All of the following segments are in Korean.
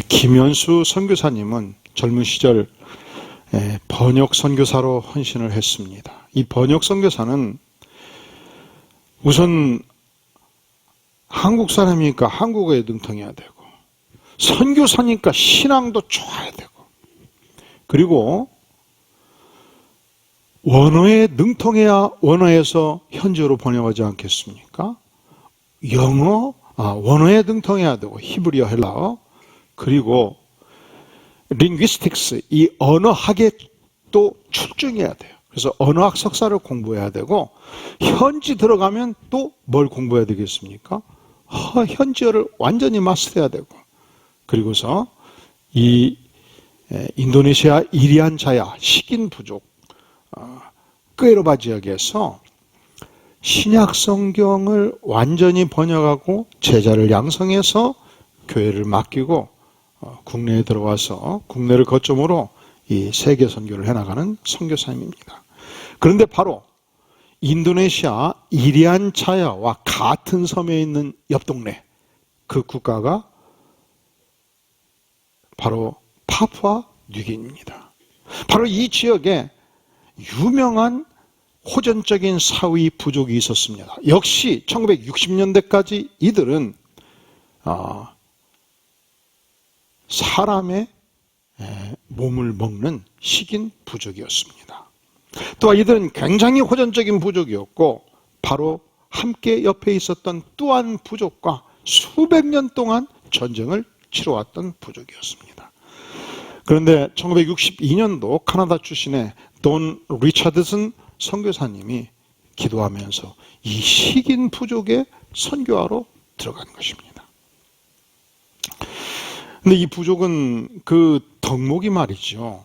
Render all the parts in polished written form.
김현수 선교사님은 젊은 시절 번역 선교사로 헌신을 했습니다. 이 번역 선교사는 우선 한국 사람이니까 한국어에 능통해야 되고, 선교사니까 신앙도 좋아야 되고, 그리고 원어에 능통해야 원어에서 현지어로 번역하지 않겠습니까? 원어에 능통해야 되고, 히브리어, 헬라어, 그리고 링귀스틱스, 이 언어학에 또 출중해야 돼요. 그래서 언어학 석사를 공부해야 되고, 현지 들어가면 또 뭘 공부해야 되겠습니까? 현지어를 완전히 마스터해야 되고, 그리고서 이 인도네시아 이리안 자야 식인 부족 끄에로바 지역에서 신약 성경을 완전히 번역하고 제자를 양성해서 교회를 맡기고 국내에 들어와서 국내를 거점으로 이 세계 선교를 해나가는 선교사님입니다. 그런데 바로 인도네시아 이리안 자야와 같은 섬에 있는 옆 동네, 그 국가가 바로 파푸아 뉴기니입니다. 바로 이 지역에 유명한 호전적인 사위 부족이 있었습니다. 역시 1960년대까지 이들은 사람의 몸을 먹는 식인 부족이었습니다. 또한 이들은 굉장히 호전적인 부족이었고, 바로 함께 옆에 있었던 뚜안 부족과 수백 년 동안 전쟁을 치러왔던 부족이었습니다. 그런데 1962년도 카나다 출신의 돈 리차드슨 선교사님이 기도하면서 이 식인 부족의 선교하러 들어간 것입니다. 근데 이 부족은 그 덕목이 말이죠,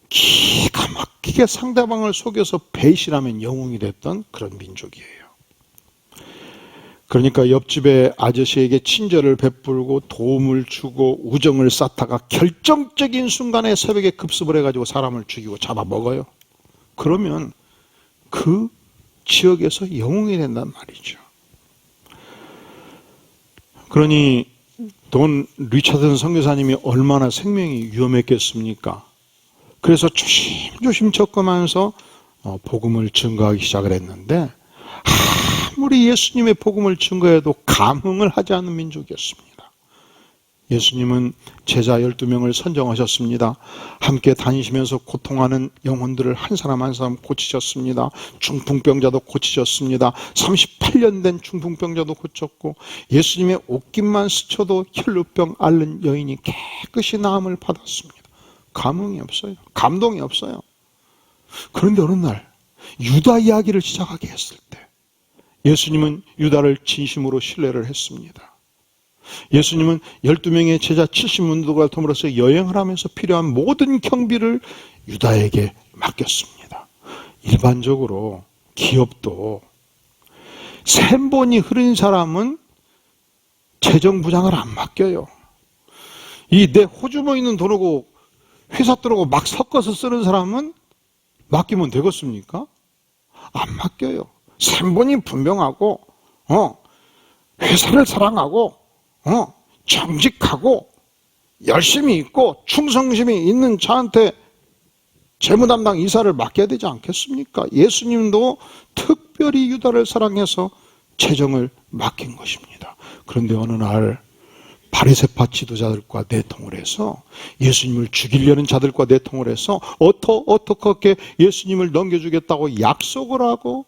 기가 막히게 상대방을 속여서 배신하면 영웅이 됐던 그런 민족이에요. 그러니까 옆집의 아저씨에게 친절을 베풀고 도움을 주고 우정을 쌓다가 결정적인 순간에 새벽에 급습을 해가지고 사람을 죽이고 잡아먹어요. 그러면 그 지역에서 영웅이 된단 말이죠. 그러니 돈 리차드슨 선교사님이 얼마나 생명이 위험했겠습니까? 그래서 조심조심 접근하면서 복음을 증거하기 시작을 했는데, 아무리 예수님의 복음을 증거해도 감흥을 하지 않는 민족이었습니다. 예수님은 제자 12명을 선정하셨습니다. 함께 다니시면서 고통하는 영혼들을 한 사람 한 사람 고치셨습니다. 중풍병자도 고치셨습니다. 38년 된 중풍병자도 고쳤고, 예수님의 옷깃만 스쳐도 혈루병 앓는 여인이 깨끗이 나음을 받았습니다. 감흥이 없어요. 감동이 없어요. 그런데 어느 날 유다 이야기를 시작하게 했을 때 예수님은 유다를 진심으로 신뢰를 했습니다. 예수님은 12명의 제자 70문도가 더불어서 여행을 하면서 필요한 모든 경비를 유다에게 맡겼습니다. 일반적으로 기업도 샘본이 흐른 사람은 재정부장을 안 맡겨요. 이 내 호주머니 있는 돈하고 회사 돈하고 막 섞어서 쓰는 사람은 맡기면 되겠습니까? 안 맡겨요. 샘본이 분명하고 회사를 사랑하고 정직하고 열심히 있고 충성심이 있는 자한테 재무담당 이사를 맡겨야 되지 않겠습니까? 예수님도 특별히 유다를 사랑해서 재정을 맡긴 것입니다. 그런데 어느 날 바리새파 지도자들과 내통을 해서 예수님을 죽이려는 자들과 내통을 해서 어떻게 예수님을 넘겨주겠다고 약속을 하고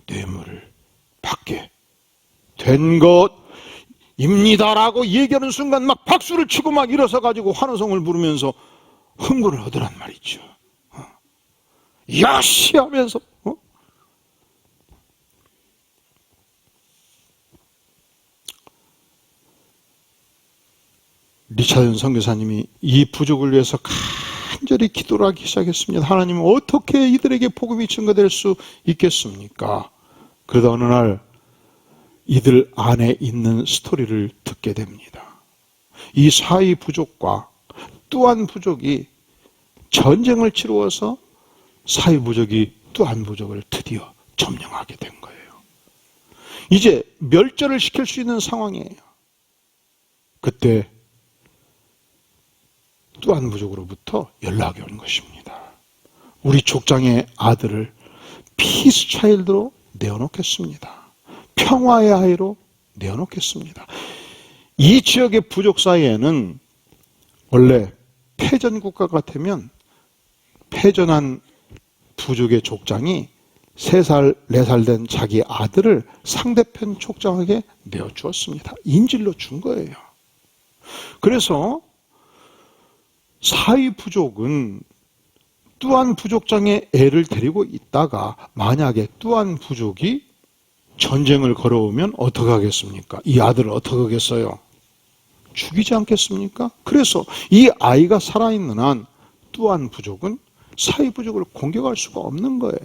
뇌물을 받게 된 것입니다라고 얘기하는 순간 막 박수를 치고 막 일어서 가지고 환호성을 부르면서 흥분을 하더란 말이죠. 야시 하면서 리차드 선교사님이 이 부족을 위해서 간절히 기도를 하기 시작했습니다. 하나님은 어떻게 이들에게 복음이 증거될 수 있겠습니까? 그러다 어느 날 이들 안에 있는 스토리를 듣게 됩니다. 이 사이 부족과 뚜안 부족이 전쟁을 치루어서 사이 부족이 뚜안 부족을 드디어 점령하게 된 거예요. 이제 멸절을 시킬 수 있는 상황이에요. 그때 뚜한 부족으로부터 연락이 온 것입니다. 우리 족장의 아들을 피스 차일드로 내어놓겠습니다. 평화의 아이로 내어놓겠습니다. 이 지역의 부족 사이에는 원래 패전 국가 같으면 패전한 부족의 족장이 3살, 4살 된 자기 아들을 상대편 족장에게 내어주었습니다. 인질로 준 거예요. 그래서 사위 부족은 뚜한 부족장에 애를 데리고 있다가 만약에 뚜한 부족이 전쟁을 걸어오면 어떻게 하겠습니까? 이 아들을 어떻게 하겠어요? 죽이지 않겠습니까? 그래서 이 아이가 살아있는 한 뚜한 부족은 사위 부족을 공격할 수가 없는 거예요.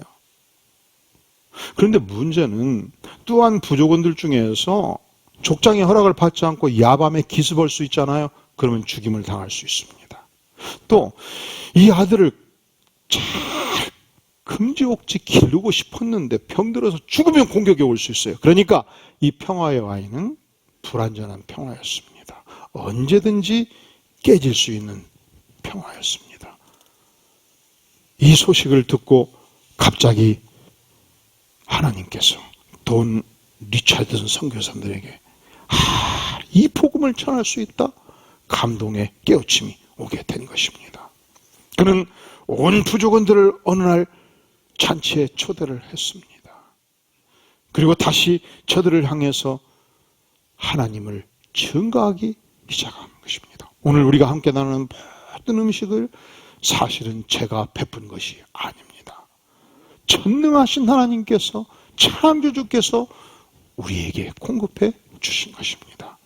그런데 문제는 뚜한 부족원들 중에서 족장의 허락을 받지 않고 야밤에 기습할 수 있잖아요. 그러면 죽임을 당할 수 있습니다. 또 이 아들을 잘 금지옥지 기르고 싶었는데 병들어서 죽으면 공격이 올 수 있어요. 그러니까 이 평화의 와인은 불완전한 평화였습니다. 언제든지 깨질 수 있는 평화였습니다. 이 소식을 듣고 갑자기 하나님께서 돈 리차드슨 선교사들에게 이 복음을 전할 수 있다? 감동의 깨우침이 오게 된 것입니다. 그는 온 부족원들을 어느 날 잔치에 초대를 했습니다. 그리고 다시 저들을 향해서 하나님을 증거하기 시작한 것입니다. 오늘 우리가 함께 나누는 모든 음식을 사실은 제가 베푼 것이 아닙니다. 전능하신 하나님께서, 창조주께서 우리에게 공급해 주신 것입니다.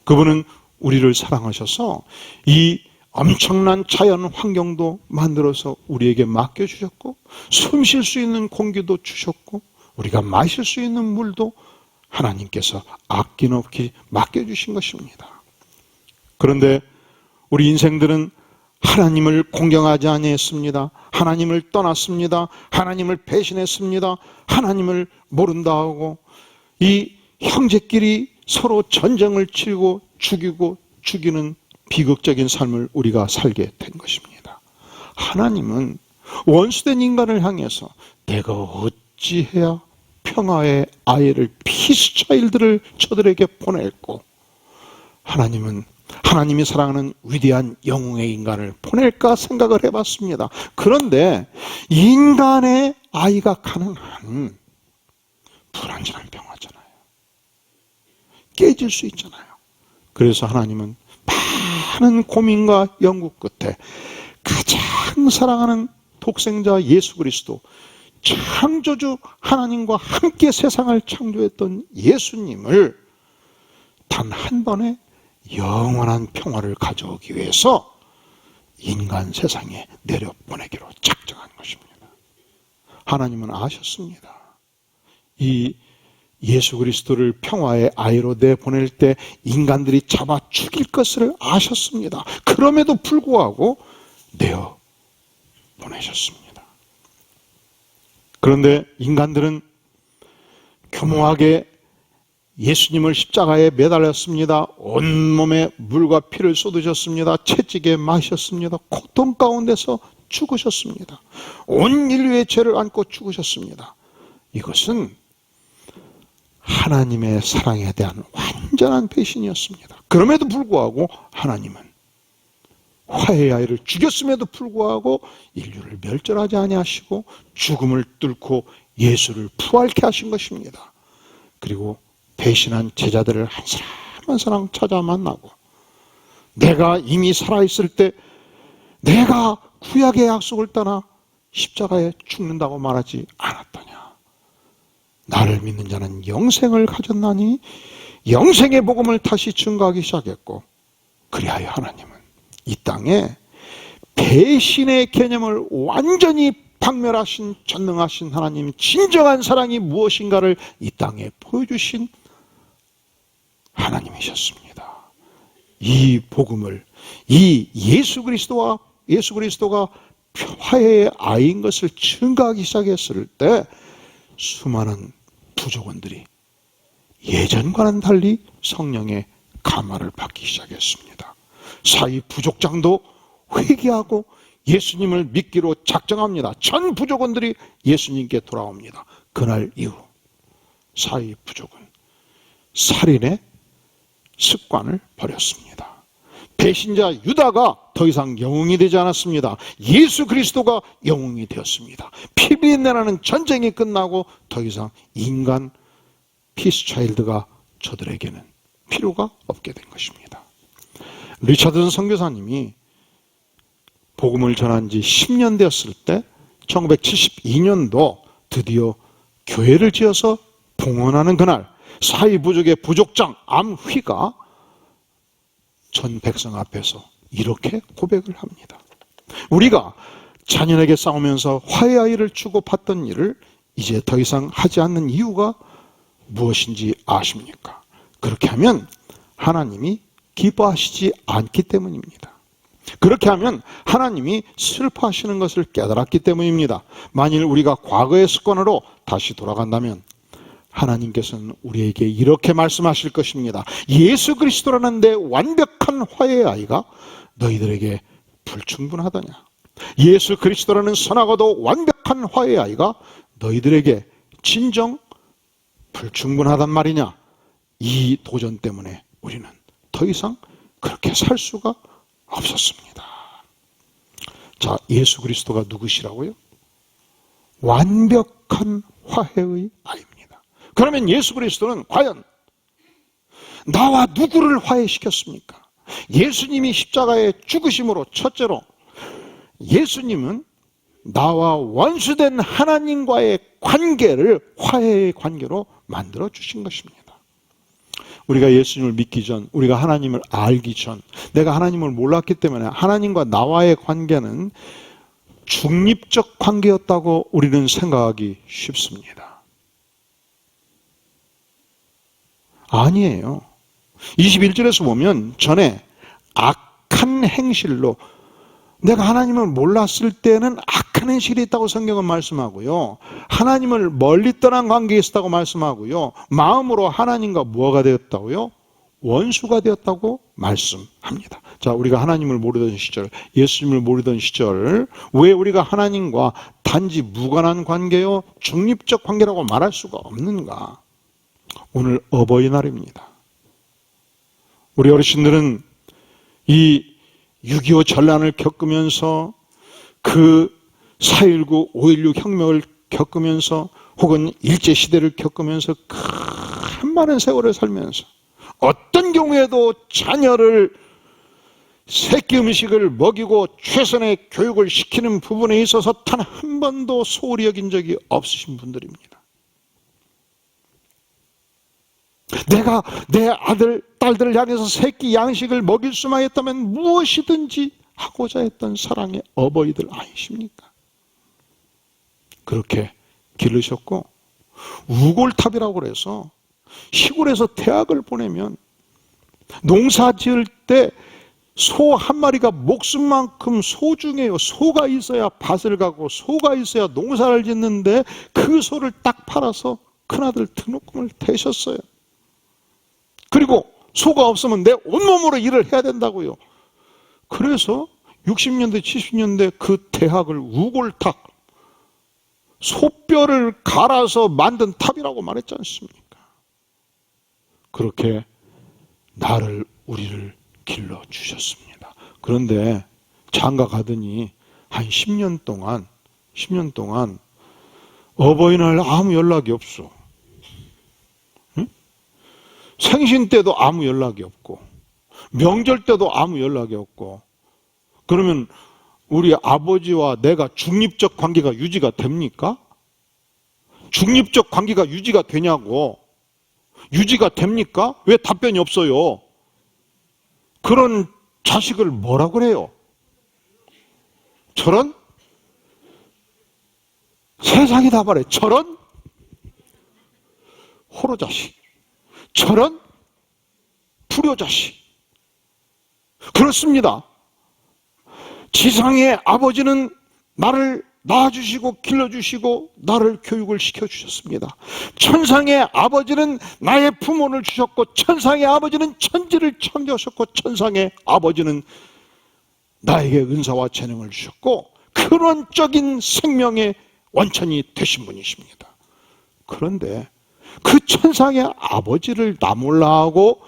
그분은 우리를 사랑하셔서 이 엄청난 자연 환경도 만들어서 우리에게 맡겨주셨고, 숨 쉴 수 있는 공기도 주셨고, 우리가 마실 수 있는 물도 하나님께서 아낌없이 맡겨주신 것입니다. 그런데 우리 인생들은 하나님을 공경하지 아니했습니다. 하나님을 떠났습니다. 하나님을 배신했습니다. 하나님을 모른다 하고 이 형제끼리 서로 전쟁을 치고 죽이고 죽이는 비극적인 삶을 우리가 살게 된 것입니다. 하나님은 원수된 인간을 향해서 내가 어찌해야 평화의 아이를 피스 차일드를 저들에게 보낼고, 하나님은 하나님이 사랑하는 위대한 영웅의 인간을 보낼까 생각을 해봤습니다. 그런데 인간의 아이가 가능한 불완전한 평화잖아요. 깨질 수 있잖아요. 그래서 하나님은 많은 고민과 연구 끝에 가장 사랑하는 독생자 예수 그리스도, 창조주 하나님과 함께 세상을 창조했던 예수님을 단 한 번의 영원한 평화를 가져오기 위해서 인간 세상에 내려보내기로 작정한 것입니다. 하나님은 아셨습니다. 이 예수 그리스도를 평화의 아이로 내보낼 때 인간들이 잡아 죽일 것을 아셨습니다. 그럼에도 불구하고 내어 보내셨습니다. 그런데 인간들은 교묘하게 예수님을 십자가에 매달렸습니다. 온몸에 물과 피를 쏟으셨습니다. 채찍에 마셨습니다. 고통 가운데서 죽으셨습니다. 온 인류의 죄를 안고 죽으셨습니다. 이것은 하나님의 사랑에 대한 완전한 배신이었습니다. 그럼에도 불구하고 하나님은 화해의 아이를 죽였음에도 불구하고 인류를 멸절하지 아니하시고 죽음을 뚫고 예수를 부활케 하신 것입니다. 그리고 배신한 제자들을 한 사람 한 사람 찾아 만나고, 내가 이미 살아있을 때 내가 구약의 약속을 떠나 십자가에 죽는다고 말하지 않았더냐. 나를 믿는 자는 영생을 가졌나니 영생의 복음을 다시 증거하기 시작했고, 그리하여 하나님은 이 땅에 배신의 개념을 완전히 박멸하신 전능하신 하나님, 진정한 사랑이 무엇인가를 이 땅에 보여주신 하나님이셨습니다. 이 복음을, 이 예수 그리스도가 화해의 아이인 것을 증거하기 시작했을 때 수많은 부족원들이 예전과는 달리 성령의 감화를 받기 시작했습니다. 사이 부족장도 회개하고 예수님을 믿기로 작정합니다. 전 부족원들이 예수님께 돌아옵니다. 그날 이후 사이 부족은 살인의 습관을 버렸습니다. 배신자 유다가 더 이상 영웅이 되지 않았습니다. 예수 그리스도가 영웅이 되었습니다. 피비린내나는 전쟁이 끝나고 더 이상 인간 피스차일드가 저들에게는 필요가 없게 된 것입니다. 리차드슨 선교사님이 복음을 전한 지 10년 되었을 때 1972년도 드디어 교회를 지어서 봉헌하는 그날 사이부족의 부족장 암휘가 전 백성 앞에서 이렇게 고백을 합니다. 우리가 자녀에게 싸우면서 화해아이를 주고받던 일을 이제 더 이상 하지 않는 이유가 무엇인지 아십니까? 그렇게 하면 하나님이 기뻐하시지 않기 때문입니다. 그렇게 하면 하나님이 슬퍼하시는 것을 깨달았기 때문입니다. 만일 우리가 과거의 습관으로 다시 돌아간다면 하나님께서는 우리에게 이렇게 말씀하실 것입니다. 예수 그리스도라는 내 완벽한 화해의 아이가 너희들에게 불충분하더냐? 예수 그리스도라는 선하고도 완벽한 화해의 아이가 너희들에게 진정 불충분하단 말이냐? 이 도전 때문에 우리는 더 이상 그렇게 살 수가 없었습니다. 자, 예수 그리스도가 누구시라고요? 완벽한 화해의 아이입니다. 그러면 예수 그리스도는 과연 나와 누구를 화해시켰습니까? 예수님이 십자가에 죽으심으로 첫째로 예수님은 나와 원수된 하나님과의 관계를 화해의 관계로 만들어 주신 것입니다. 우리가 예수님을 믿기 전, 우리가 하나님을 알기 전, 내가 하나님을 몰랐기 때문에 하나님과 나와의 관계는 중립적 관계였다고 우리는 생각하기 쉽습니다. 아니에요. 21절에서 보면 전에 악한 행실로 내가 하나님을 몰랐을 때는 악한 행실이 있다고 성경은 말씀하고요. 하나님을 멀리 떠난 관계에 있었다고 말씀하고요. 마음으로 하나님과 뭐가 되었다고요? 원수가 되었다고 말씀합니다. 자, 우리가 하나님을 모르던 시절, 예수님을 모르던 시절, 왜 우리가 하나님과 단지 무관한 관계요, 중립적 관계라고 말할 수가 없는가? 오늘 어버이날입니다. 우리 어르신들은 이 6.25 전란을 겪으면서 그 4.19, 5.16 혁명을 겪으면서 혹은 일제시대를 겪으면서 큰 많은 세월을 살면서 어떤 경우에도 자녀를 새끼 음식을 먹이고 최선의 교육을 시키는 부분에 있어서 단 한 번도 소홀히 여긴 적이 없으신 분들입니다. 내가 내 아들, 딸들을 향해서 새끼 양식을 먹일 수만 있다면 무엇이든지 하고자 했던 사랑의 어버이들 아니십니까? 그렇게 기르셨고 우골탑이라고 그래서 시골에서 대학을 보내면 농사 지을 때 소 한 마리가 목숨만큼 소중해요. 소가 있어야 밭을 가고 소가 있어야 농사를 짓는데 그 소를 딱 팔아서 큰아들 등록금을 대셨어요. 그리고 소가 없으면 내 온몸으로 일을 해야 된다고요. 그래서 60년대, 70년대 그 대학을 우골탑, 소뼈를 갈아서 만든 탑이라고 말했지 않습니까? 그렇게 우리를 길러주셨습니다. 그런데 장가 가더니 한 10년 동안 어버이날 아무 연락이 없어. 응? 생신 때도 아무 연락이 없고 명절 때도 아무 연락이 없고 그러면 우리 아버지와 내가 중립적 관계가 유지가 됩니까? 중립적 관계가 유지가 되냐고. 유지가 됩니까? 왜 답변이 없어요? 그런 자식을 뭐라 그래요? 저런? 세상이 다 말해. 저런? 호로자식. 저런? 불효자식. 그렇습니다. 지상의 아버지는 나를 낳아주시고 길러주시고 나를 교육을 시켜주셨습니다. 천상의 아버지는 나의 부모를 주셨고 천상의 아버지는 천지를 창조하셨고 천상의 아버지는 나에게 은사와 재능을 주셨고 근원적인 생명의 원천이 되신 분이십니다. 그런데 그 천상의 아버지를 나몰라하고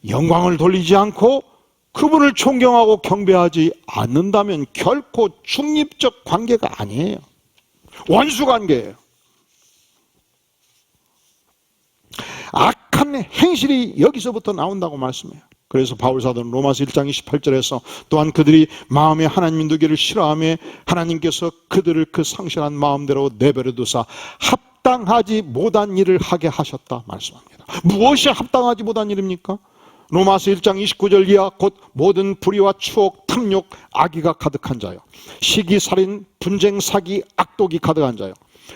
영광을 돌리지 않고 그분을 존경하고 경배하지 않는다면 결코 중립적 관계가 아니에요. 원수 관계예요. 악한 행실이 여기서부터 나온다고 말씀해요. 그래서 바울사도는 로마서 1장 28절에서 또한 그들이 마음에 하나님 인도기를 싫어하며 하나님께서 그들을 그 상실한 마음대로 내버려 두사 합당하지 못한 일을 하게 하셨다 말씀합니다. 무엇이 합당하지 못한 일입니까? 로마서 1장 29절 이하 곧 모든 불의와 추억, 탐욕, 악의가 가득한 자요, 시기, 살인, 분쟁, 사기, 악독이 가득한 자요,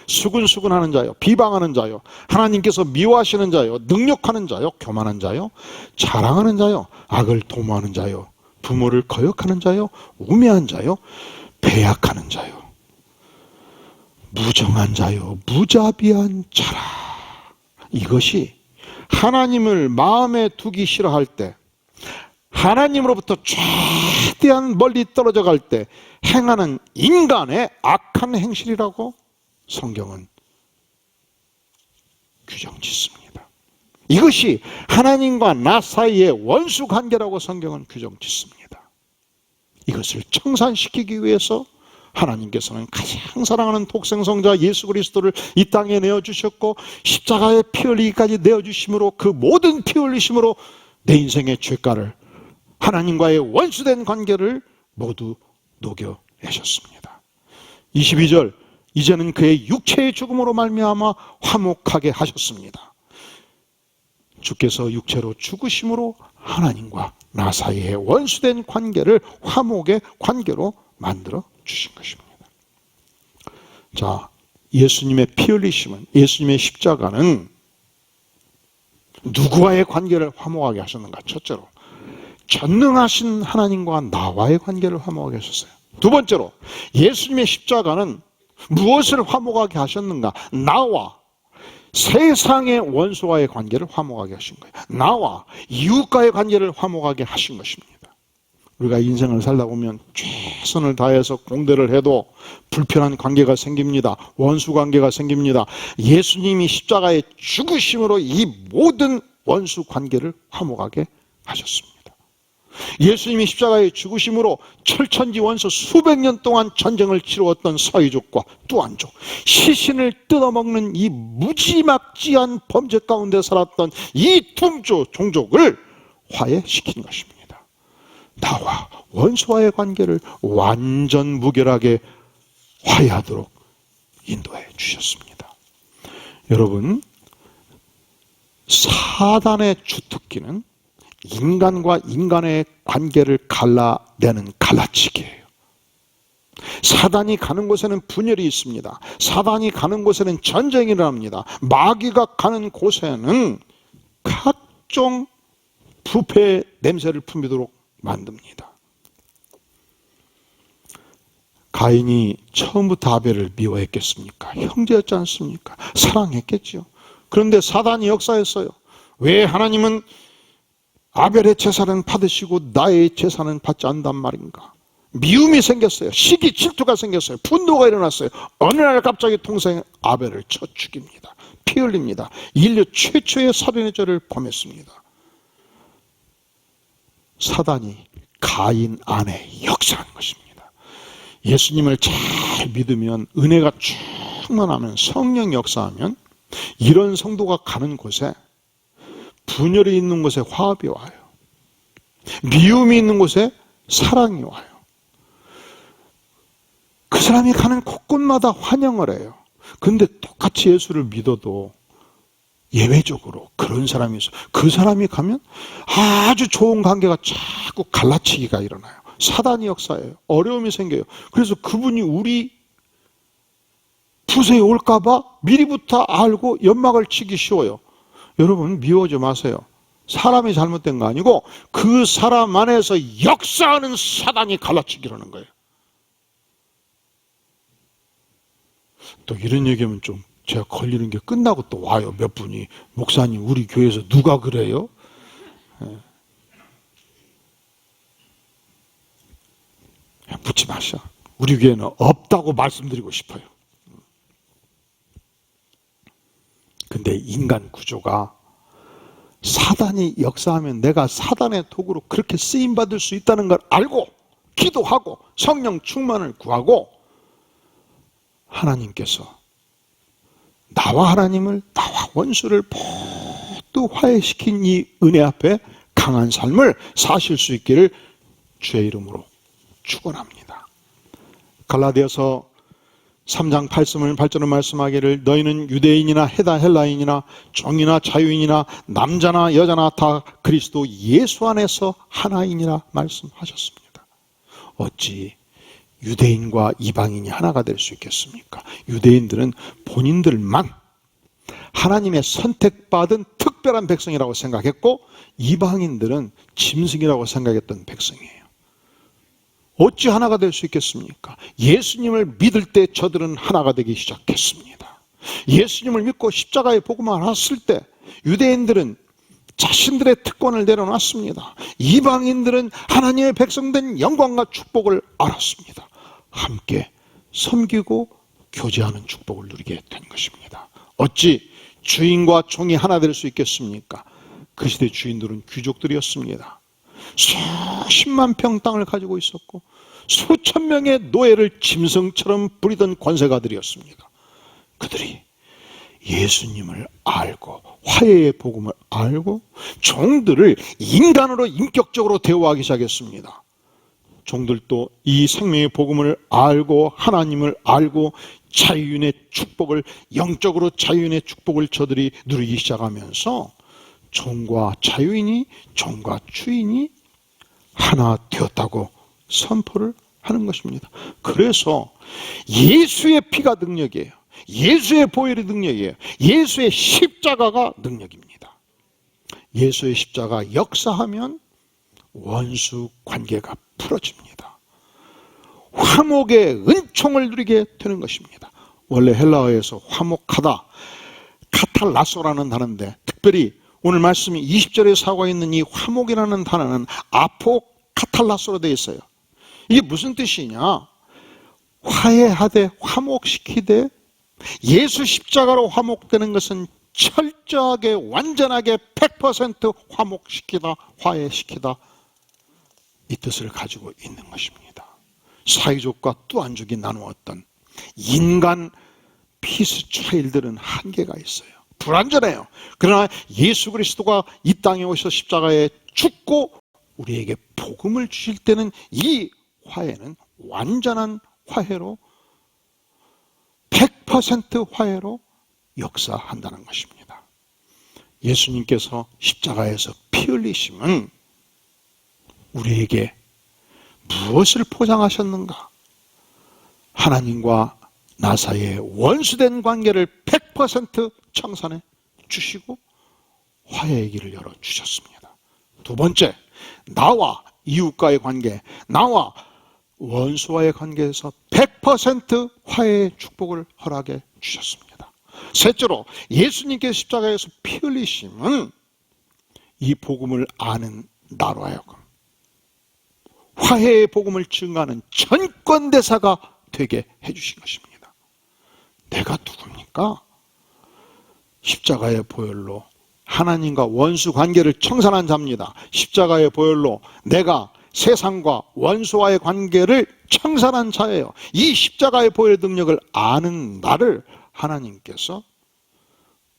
수근수근하는 자요, 비방하는 자요, 하나님께서 미워하시는 자요, 능욕하는 자요, 교만한 자요, 자랑하는 자요, 악을 도모하는 자요, 부모를 거역하는 자요, 우매한 자요, 배약하는 자요, 무정한 자요, 무자비한 자라. 이것이 하나님을 마음에 두기 싫어할 때, 하나님으로부터 최대한 멀리 떨어져 갈 때 행하는 인간의 악한 행실이라고 성경은 규정 짓습니다. 이것이 하나님과 나 사이의 원수 관계라고 성경은 규정 짓습니다. 이것을 청산시키기 위해서 하나님께서는 가장 사랑하는 독생성자 예수 그리스도를 이 땅에 내어주셨고 십자가에 피 흘리기까지 내어주심으로 그 모든 피 흘리심으로 내 인생의 죄가를, 하나님과의 원수된 관계를 모두 녹여내셨습니다. 22절, 이제는 그의 육체의 죽음으로 말미암아 화목하게 하셨습니다. 주께서 육체로 죽으심으로 하나님과 나 사이의 원수된 관계를 화목의 관계로 만들어 주신 것입니다. 자, 예수님의 피 흘리심은, 예수님의 십자가는 누구와의 관계를 화목하게 하셨는가? 첫째로 전능하신 하나님과 나와의 관계를 화목하게 하셨어요. 두 번째로 예수님의 십자가는 무엇을 화목하게 하셨는가? 나와 세상의 원수와의 관계를 화목하게 하신 거예요. 나와 이웃과의 관계를 화목하게 하신 것입니다. 우리가 인생을 살다 보면 최선을 다해서 공대를 해도 불편한 관계가 생깁니다. 원수 관계가 생깁니다. 예수님이 십자가에 죽으심으로 이 모든 원수 관계를 화목하게 하셨습니다. 예수님이 십자가에 죽으심으로 철천지 원수 수백 년 동안 전쟁을 치루었던 서유족과 뚜안족, 시신을 뜯어먹는 이 무지막지한 범죄 가운데 살았던 이 두 종족을 화해시킨 것입니다. 나와 원수와의 관계를 완전 무결하게 화해하도록 인도해 주셨습니다. 여러분, 사단의 주특기는 인간과 인간의 관계를 갈라내는 갈라치기예요. 사단이 가는 곳에는 분열이 있습니다. 사단이 가는 곳에는 전쟁이 일어납니다. 마귀가 가는 곳에는 각종 부패의 냄새를 풍기도록 만듭니다. 가인이 처음부터 아벨을 미워했겠습니까? 형제였지 않습니까? 사랑했겠죠. 그런데 사단이 역사했어요. 왜 하나님은 아벨의 제사는 받으시고 나의 제사는 받지 않단 말인가? 미움이 생겼어요. 시기 질투가 생겼어요. 분노가 일어났어요. 어느 날 갑자기 동생 아벨을 쳐 죽입니다. 피 흘립니다. 인류 최초의 살인의 죄를 범했습니다. 사단이 가인 안에 역사하는 것입니다. 예수님을 잘 믿으면, 은혜가 충만하면, 성령 역사하면 이런 성도가 가는 곳에 분열이 있는 곳에 화합이 와요. 미움이 있는 곳에 사랑이 와요. 그 사람이 가는 곳곳마다 환영을 해요. 근데 똑같이 예수를 믿어도 예외적으로 그런 사람이 있어요. 그 사람이 가면 아주 좋은 관계가 자꾸 갈라치기가 일어나요. 사단이 역사예요. 어려움이 생겨요. 그래서 그분이 우리 부서에 올까봐 미리부터 알고 연막을 치기 쉬워요. 여러분, 미워하지 마세요. 사람이 잘못된 거 아니고 그 사람 안에서 역사하는 사단이 갈라치기라는 거예요. 또 이런 얘기하면 좀 제가 걸리는 게 끝나고 또 와요. 몇 분이, 목사님 우리 교회에서 누가 그래요? 묻지 마셔. 우리 교회는 없다고 말씀드리고 싶어요. 근데 인간 구조가 사단이 역사하면 내가 사단의 도구로 그렇게 쓰임받을 수 있다는 걸 알고 기도하고 성령 충만을 구하고 하나님께서 나와 하나님을, 나와 원수를 모두 화해시킨 이 은혜 앞에 강한 삶을 사실 수 있기를 주의 이름으로 축원합니다. 갈라디아서 3장 8절을 말씀하기를 너희는 유대인이나 헬라인이나 종이나 자유인이나 남자나 여자나 다 그리스도 예수 안에서 하나이니라 말씀하셨습니다. 어찌 유대인과 이방인이 하나가 될 수 있겠습니까? 유대인들은 본인들만 하나님의 선택받은 특별한 백성이라고 생각했고 이방인들은 짐승이라고 생각했던 백성이에요. 어찌 하나가 될 수 있겠습니까? 예수님을 믿을 때 저들은 하나가 되기 시작했습니다. 예수님을 믿고 십자가의 복음을 알았을 때 유대인들은 자신들의 특권을 내려놨습니다. 이방인들은 하나님의 백성된 영광과 축복을 알았습니다. 함께 섬기고 교제하는 축복을 누리게 된 것입니다. 어찌 주인과 종이 하나 될 수 있겠습니까? 그 시대 주인들은 귀족들이었습니다. 수십만 평 땅을 가지고 있었고 수천 명의 노예를 짐승처럼 부리던 권세가들이었습니다. 그들이 예수님을 알고 화해의 복음을 알고 종들을 인간으로 인격적으로 대우하기 시작했습니다. 종들도 이 생명의 복음을 알고 하나님을 알고 자유인의 축복을, 영적으로 자유인의 축복을 저들이 누리기 시작하면서 종과 자유인이, 종과 주인이 하나 되었다고 선포를 하는 것입니다. 그래서 예수의 피가 능력이에요. 예수의 보혈이 능력이에요. 예수의 십자가가 능력입니다. 예수의 십자가 역사하면 원수 관계가 풀어집니다. 화목의 은총을 누리게 되는 것입니다. 원래 헬라어에서 화목하다, 카탈라소라는 단어인데 특별히 오늘 말씀이 20절에 사고 있는 이 화목이라는 단어는 아포카탈라소로 되어 있어요. 이게 무슨 뜻이냐? 화해하되 화목시키되 예수 십자가로 화목되는 것은 철저하게 완전하게 100% 화목시키다, 화해시키다 이 뜻을 가지고 있는 것입니다. 사이족과 또한족이 나누었던 인간 피스 차일들은 한계가 있어요. 불완전해요. 그러나 예수 그리스도가 이 땅에 오셔서 십자가에 죽고 우리에게 복음을 주실 때는 이 화해는 완전한 화해로 100% 화해로 역사한다는 것입니다. 예수님께서 십자가에서 피 흘리심은 우리에게 무엇을 포장하셨는가? 하나님과 나 사이에 원수된 관계를 100% 청산해 주시고 화해의 길을 열어주셨습니다. 두 번째, 나와 이웃과의 관계, 나와 원수와의 관계에서 100% 화해의 축복을 허락해 주셨습니다. 셋째로, 예수님께서 십자가에서 피 흘리심은 이 복음을 아는 나로 하여금 화해의 복음을 증거하는 전권대사가 되게 해주신 것입니다. 내가 누굽니까? 십자가의 보혈로 하나님과 원수 관계를 청산한 자입니다. 십자가의 보혈로 내가 세상과 원수와의 관계를 청산한 자예요. 이 십자가의 보혈의 능력을 아는 나를 하나님께서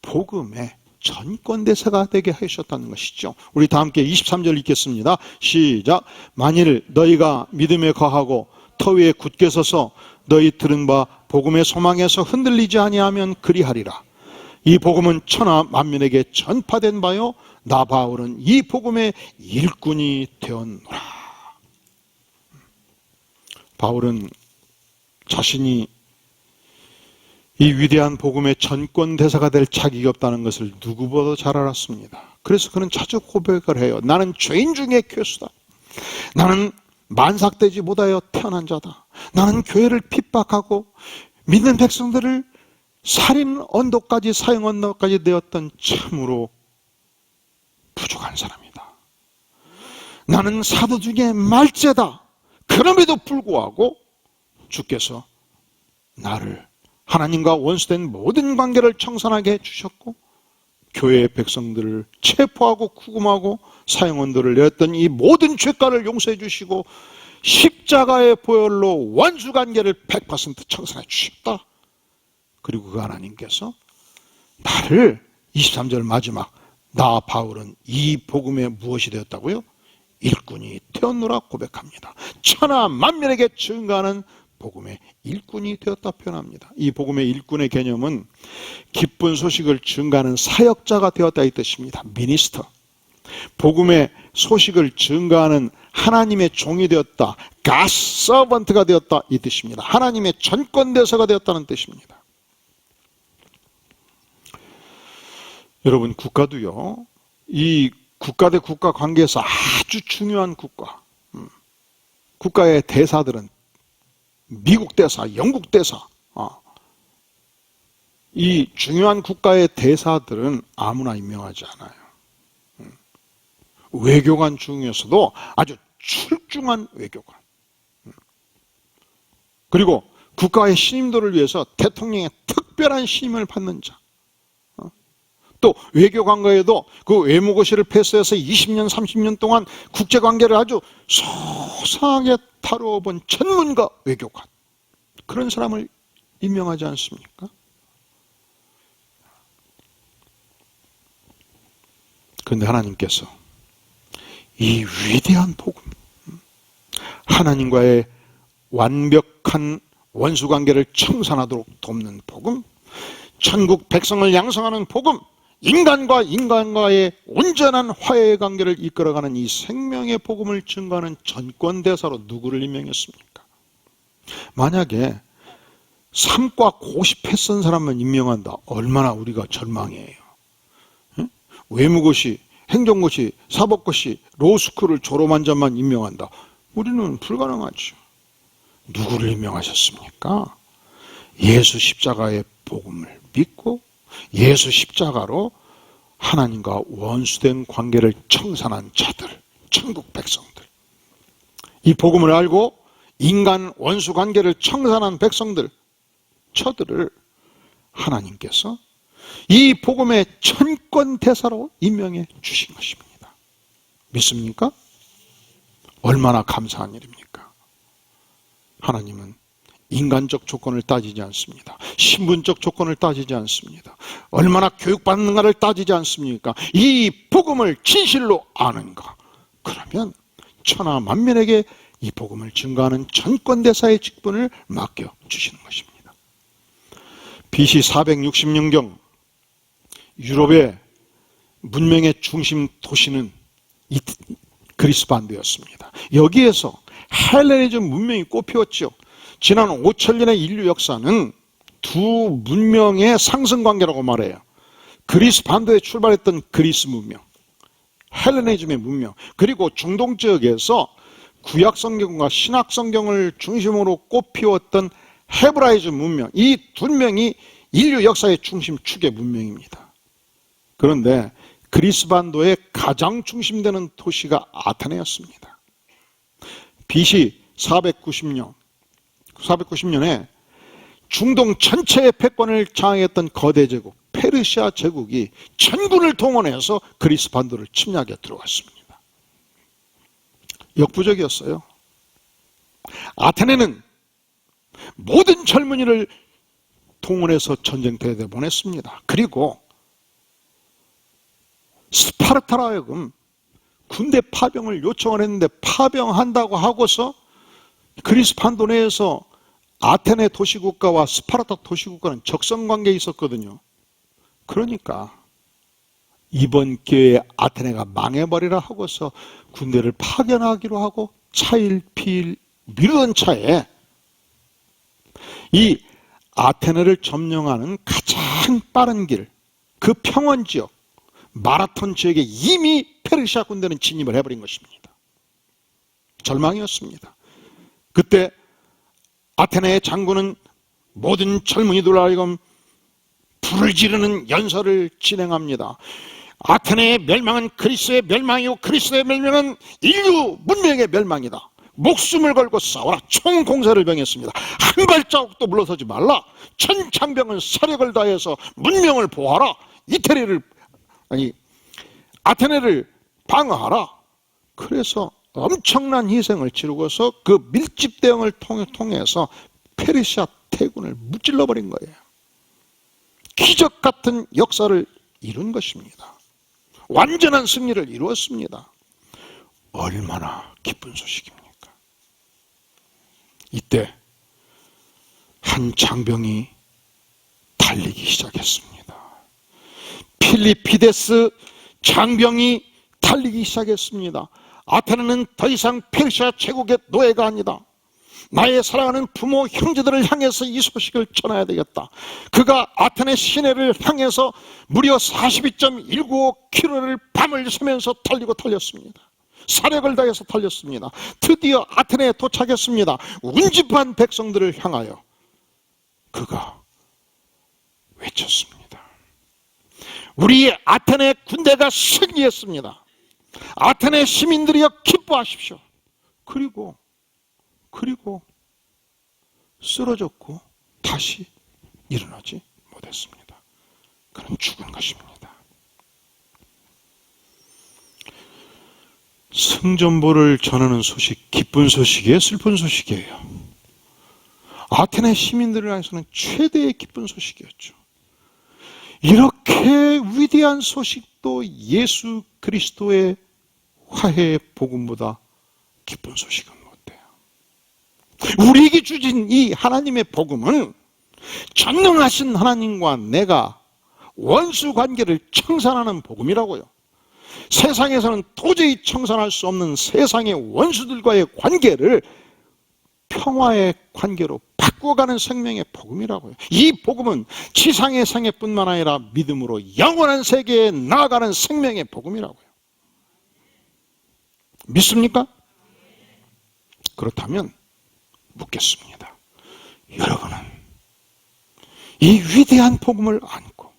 복음의 전권대사가 되게 하셨다는 것이죠. 우리 다 함께 23절 읽겠습니다. 시작. 만일 너희가 믿음에 거하고 터 위에 굳게 서서 너희 들은 바 복음의 소망에서 흔들리지 아니하면 그리하리라. 이 복음은 천하 만민에게 전파된 바요 나 바울은 이 복음의 일꾼이 되었노라. 바울은 자신이 이 위대한 복음의 전권대사가 될 자격이 없다는 것을 누구보다 잘 알았습니다. 그래서 그는 자주 고백을 해요. 나는 죄인 중에 괴수다. 나는 만삭되지 못하여 태어난 자다. 나는 교회를 핍박하고 믿는 백성들을 살인 언도까지, 사형 언도까지 되었던 참으로 부족한 사람이다. 나는 사도 중에 말째다. 그럼에도 불구하고 주께서 나를 하나님과 원수된 모든 관계를 청산하게 해주셨고 교회의 백성들을 체포하고 구금하고 사형언도를 내었던 이 모든 죄가를 용서해 주시고 십자가의 보혈로 원수관계를 100% 청산해 주셨다. 그리고 그 하나님께서 나를 23절 마지막 나 바울은 이 복음에 무엇이 되었다고요? 일꾼이 되었노라 고백합니다. 천하 만민에게 증거하는 복음의 일꾼이 되었다 표현합니다. 이 복음의 일꾼의 개념은 기쁜 소식을 증거하는 사역자가 되었다 이 뜻입니다. 미니스터. 복음의 소식을 증거하는 하나님의 종이 되었다. God servant가 되었다 이 뜻입니다. 하나님의 전권대사가 되었다는 뜻입니다. 여러분 국가도요. 이 국가 대 국가 관계에서 아주 중요한 국가의 대사들은 미국 대사, 영국 대사, 이 중요한 국가의 대사들은 아무나 임명하지 않아요. 외교관 중에서도 아주 출중한 외교관. 그리고 국가의 신임도를 위해서 대통령의 특별한 신임을 받는 자. 또 외교관과에도 그 외무고시를 패스해서 20년, 30년 동안 국제관계를 아주 소상하게 다루어 본 전문가 외교관. 그런 사람을 임명하지 않습니까? 그런데 하나님께서 이 위대한 복음, 하나님과의 완벽한 원수관계를 청산하도록 돕는 복음, 천국 백성을 양성하는 복음, 인간과 인간과의 온전한 화해의 관계를 이끌어가는 이 생명의 복음을 증거하는 전권대사로 누구를 임명했습니까? 만약에 삼과 고시패 쓴 사람만 임명한다. 얼마나 우리가 절망해요. 외무고시, 행정고시, 사법고시, 로스쿨을 졸업한 자만 임명한다. 우리는 불가능하죠. 누구를 임명하셨습니까? 예수 십자가의 복음을 믿고 예수 십자가로 하나님과 원수된 관계를 청산한 자들, 천국 백성들. 이 복음을 알고 인간 원수 관계를 청산한 백성들, 저들을 하나님께서 이 복음의 전권대사로 임명해 주신 것입니다. 믿습니까? 얼마나 감사한 일입니까? 하나님은 인간적 조건을 따지지 않습니다. 신분적 조건을 따지지 않습니다. 얼마나 교육받는가를 따지지 않습니까? 이 복음을 진실로 아는가? 그러면 천하 만민에게 이 복음을 증거하는 전권대사의 직분을 맡겨주시는 것입니다. BC 460년경 유럽의 문명의 중심 도시는 그리스 반도였습니다. 여기에서 헬레니즘 문명이 꽃피웠죠. 지난 5천년의 인류 역사는 두 문명의 상승관계라고 말해요. 그리스 반도에 출발했던 그리스 문명, 헬레니즘의 문명, 그리고 중동 지역에서 구약성경과 신약성경을 중심으로 꽃피웠던 헤브라이즘 문명, 이 두 명이 인류 역사의 중심축의 문명입니다. 그런데 그리스 반도의 가장 중심되는 도시가 아테네였습니다. BC 490년에 중동 전체의 패권을 장악했던 거대 제국 페르시아 제국이 전군을 동원해서 그리스 반도를 침략해 들어갔습니다. 역부족이었어요. 아테네는 모든 젊은이를 동원해서 전쟁터에 보냈습니다. 그리고 스파르타로 하여금 군대 파병을 요청을 했는데 파병한다고 하고서 그리스 반도 내에서 아테네 도시국가와 스파르타 도시국가는 적성관계에 있었거든요. 그러니까 이번 기회에 아테네가 망해버리라 하고서 군대를 파견하기로 하고 차일피일 미루던 차에 이 아테네를 점령하는 가장 빠른 길, 그 평원지역, 마라톤 지역에 이미 페르시아 군대는 진입을 해버린 것입니다. 절망이었습니다. 그때 아테네의 장군은 모든 젊은이들 하여금 불을 지르는 연설을 진행합니다. 아테네의 멸망은 그리스의 멸망이고 그리스의 멸망은 인류 문명의 멸망이다. 목숨을 걸고 싸워라. 총공세를 명했습니다. 한 발자국도 물러서지 말라. 천장병은 사력을 다해서 문명을 보호하라. 아테네를 방어하라. 그래서 엄청난 희생을 치르고서 그 밀집 대응을 통해서 페르시아 대군을 무찔러 버린 거예요. 기적 같은 역사를 이룬 것입니다. 완전한 승리를 이루었습니다. 얼마나 기쁜 소식입니까? 이때 한 장병이 달리기 시작했습니다. 필리피데스 장병이 달리기 시작했습니다. 아테네는 더 이상 페르시아 제국의 노예가 아니다. 나의 사랑하는 부모 형제들을 향해서 이 소식을 전해야 되겠다. 그가 아테네 시내를 향해서 무려 42.195km를 밤을 새면서 달렸습니다. 사력을 다해서 달렸습니다. 드디어 아테네에 도착했습니다. 운집한 백성들을 향하여 그가 외쳤습니다. 우리 아테네 군대가 승리했습니다. 아테네 시민들이여 기뻐하십시오. 그리고 쓰러졌고 다시 일어나지 못했습니다. 그는 죽은 것입니다. 승전보를 전하는 소식, 기쁜 소식이에요, 슬픈 소식이에요? 아테네 시민들을 향해서는 최대의 기쁜 소식이었죠. 이렇게 위대한 소식도 예수 그리스도의 화해의 복음보다 기쁜 소식은 못 돼요. 우리에게 주신 이 하나님의 복음은 전능하신 하나님과 내가 원수 관계를 청산하는 복음이라고요. 세상에서는 도저히 청산할 수 없는 세상의 원수들과의 관계를 평화의 관계로 바꿔가는 생명의 복음이라고요. 이 복음은 지상의 생애뿐만 아니라 믿음으로 영원한 세계에 나아가는 생명의 복음이라고요. 믿습니까? 그렇다면 묻겠습니다. 여러분은 이 위대한 복음을 안고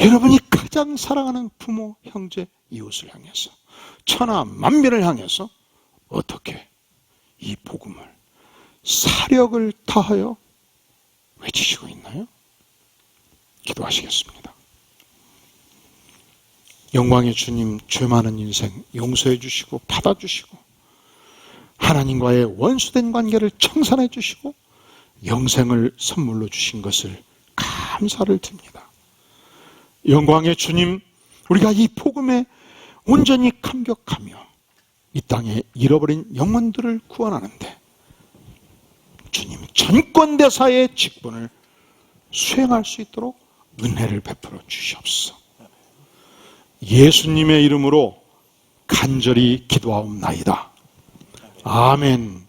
여러분이 가장 사랑하는 부모, 형제, 이웃을 향해서 천하 만민을 향해서 어떻게 이 복음을 사력을 다하여 외치시고 있나요? 기도하시겠습니다. 영광의 주님, 죄 많은 인생 용서해 주시고 받아주시고 하나님과의 원수된 관계를 청산해 주시고 영생을 선물로 주신 것을 감사를 드립니다. 영광의 주님, 우리가 이 복음에 온전히 감격하며 이 땅에 잃어버린 영혼들을 구원하는데 주님 전권대사의 직분을 수행할 수 있도록 은혜를 베풀어 주시옵소서. 예수님의 이름으로 간절히 기도하옵나이다. 아멘.